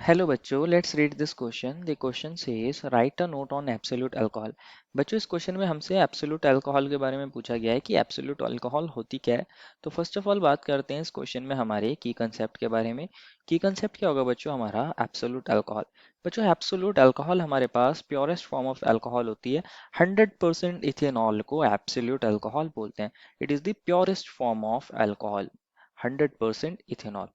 Hello बच्चों, let's read this question. The question says right a note on absolute alcohol. बच्चों, इस question में हमसे एब्सोल्यूट अल्कोहल के बारे में पूछा गया है कि एब्सोल्यूट अल्कोहल होती क्या है। तो फर्स्ट ऑफ ऑल बात करते हैं इस क्वेश्चन में हमारे की कंसेप्ट के बारे में। की कंसेप्ट क्या होगा बच्चों? हमारा एब्सोल्यूट अल्कोहल। बच्चों, एब्सोल्यूट अल्कोहल हमारे पास प्योरेस्ट फॉर्म ऑफ अल्कोहल होती है। 100% इथेनॉल को एब्सोल्यूट अल्कोहल बोलते हैं। It is the purest form of alcohol. 100% ethanol.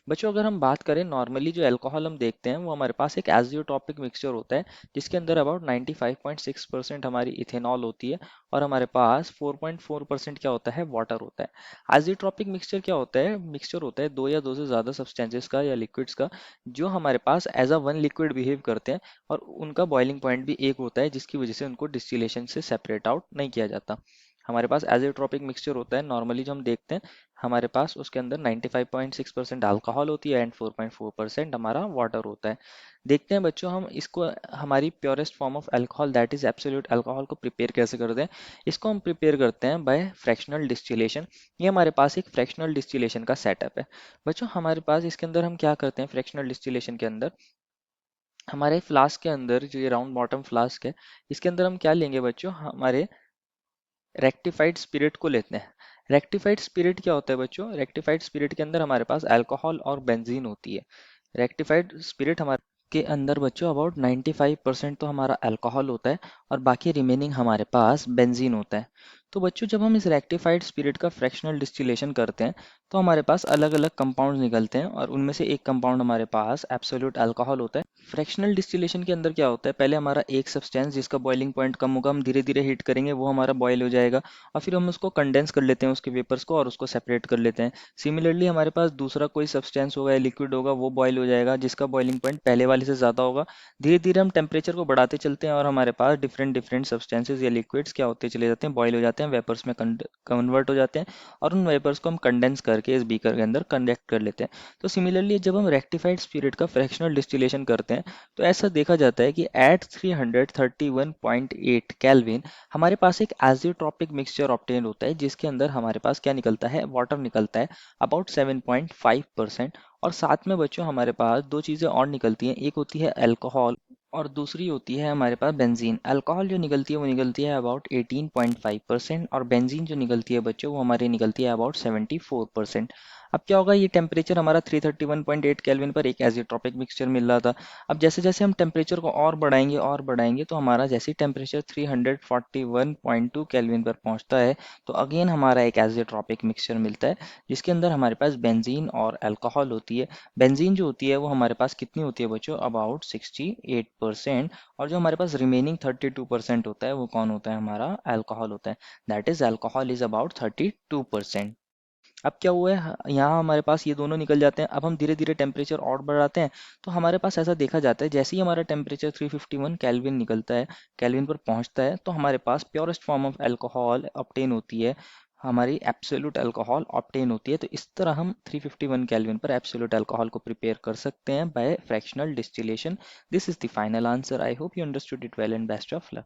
बच्चों, अगर हम बात करें नॉर्मली जो अल्कोहल हम देखते हैं वो हमारे पास एक एजियोट्रॉपिक मिक्सचर होता है जिसके अंदर अबाउट 95.6% हमारी इथेनॉल होती है और हमारे पास 4.4% क्या होता है? वाटर होता है। एजियोट्रॉपिक मिक्सचर क्या होता है? मिक्सचर होता है दो या दो से ज़्यादा सब्सटेंसेस का या लिक्विड्स का जो हमारे पास as a one liquid behave करते हैं और उनका बॉइलिंग पॉइंट भी एक होता है जिसकी वजह से उनको डिस्टिलेशन से सेपरेट आउट नहीं किया जाता। हमारे पास एजियोट्रॉपिक मिक्सचर होता है नॉर्मली जो हम देखते हैं हमारे पास उसके अंदर 95.6% अल्कोहल होती है एंड 4.4% हमारा वाटर होता है। देखते हैं बच्चों हम इसको हमारी purest form of alcohol that is absolute alcohol को प्रिपेयर कैसे करते हैं। इसको हम प्रिपेयर करते हैं बाय फ्रैक्शनल डिस्टिलेशन। ये हमारे पास एक फ्रैक्शनल डिस्टिलेशन का सेटअप है। बच्चों, हमारे पास इसके अंदर हम क्या करते हैं फ्रैक्शनल डिस्टिलेशन के अंदर? हमारे फ्लास्क के अंदर जो ये राउंड बॉटम फ्लास्क है इसके अंदर हम क्या लेंगे बच्चों? हमारे रेक्टिफाइड स्पिरिट को लेते हैं। रेक्टिफाइड स्पिरिट क्या होता है बच्चों? रेक्टिफाइड स्पिरिट के अंदर हमारे पास अल्कोहल और बेंजीन होती है। रेक्टिफाइड स्पिरिट हमारे के अंदर बच्चों अबाउट 95% तो हमारा अल्कोहल होता है और बाकी रिमेनिंग हमारे पास बेंजीन होता है। तो बच्चों, जब हम इस रेक्टिफाइड स्पिरिट का फ्रैक्शनल डिस्टिलेशन करते हैं तो हमारे पास अलग अलग कंपाउंड निकलते हैं और उनमें से एक कंपाउंड हमारे पास एब्सोल्यूट अल्कोहल होता है। फ्रैक्शनल डिस्टिलेशन के अंदर क्या होता है? पहले हमारा एक सब्सटेंस जिसका बॉइलिंग पॉइंट कम होगा हम धीरे धीरे हीट करेंगे वो हमारा बॉयल हो जाएगा और फिर हम उसको कंडेंस कर लेते हैं उसके वेपर्स को और उसको सेपरेट कर लेते हैं। सिमिलरली हमारे पास दूसरा कोई सब्सटेंस होगा या लिक्विड होगा वो बॉयल हो जाएगा जिसका बॉइलिंग पॉइंट पहले वाले से ज़्यादा होगा। धीरे धीरे हम टेम्परेचर को बढ़ाते चलते हैं और हमारे पास डिफरेंट डिफरेंट सब्सटेंसेज या लिक्विड्स क्या होते चले जाते हैं? बॉयल हो जाते हैं, वेपर्स में कन्वर्ट हो जाते हैं और उन वेपर्स को हम कंडेंस करके इस बीकर के अंदर कंडक्ट कर लेते हैं। तो सिमिलरली जब हम रेक्टिफाइड स्पिरिट का फ्रैक्शनल डिस्टिलेशन करते हैं तो ऐसा देखा जाता है कि एट 331.8 केल्विन हमारे पास एक एजियोट्रॉपिक मिक्सचर ऑब्टेन होता है जिसके अंदर हमारे पास क्या निकलता है? वाटर निकलता है अबाउट 7.5%। और साथ में बच्चों हमारे पास दो चीज़ें और निकलती हैं, एक होती है अल्कोहल और दूसरी होती है हमारे पास बेंजीन। अल्कोहल जो निकलती है वो निकलती है अबाउट 18.5% और बेंजीन जो निकलती है बच्चों वो हमारी निकलती है अबाउट 74%। अब क्या होगा? ये टेम्परेचर हमारा 331.8 केल्विन पर एक एजियोट्रॉपिक मिक्सचर मिल रहा था। अब जैसे जैसे हम टेम्परेचर को और बढ़ाएंगे तो हमारा जैसे ही टेम्परेचर 341.2 केल्विन पर पहुंचता है तो अगेन हमारा एक एजियोट्रॉपिक मिक्सचर मिलता है जिसके अंदर हमारे पास बेंजीन और अल्कोहल होती है। बेंजीन जो होती है वो हमारे पास कितनी होती है बच्चों? अबाउट 68%। और जो हमारे पास रिमेनिंग 32% होता है वो कौन होता है? हमारा अल्कोहल होता है। That is alcohol is about 32%। अब क्या हुआ है? यहाँ हमारे पास ये दोनों निकल जाते हैं। अब हम धीरे धीरे टेम्परेचर और बढ़ाते हैं तो हमारे पास ऐसा देखा जाता है जैसे ही हमारा टेम्परेचर 351 केल्विन निकलता है, केल्विन पर पहुंचता है तो हमारे पास purest form of alcohol obtain होती है, हमारी एब्सोल्यूट अल्कोहल ऑब्टेन होती है। तो इस तरह हम 351 केल्विन पर एब्सोल्यूट अल्कोहल को प्रिपेयर कर सकते हैं by fractional distillation. This is the final answer. I hope you understood it well and best of luck.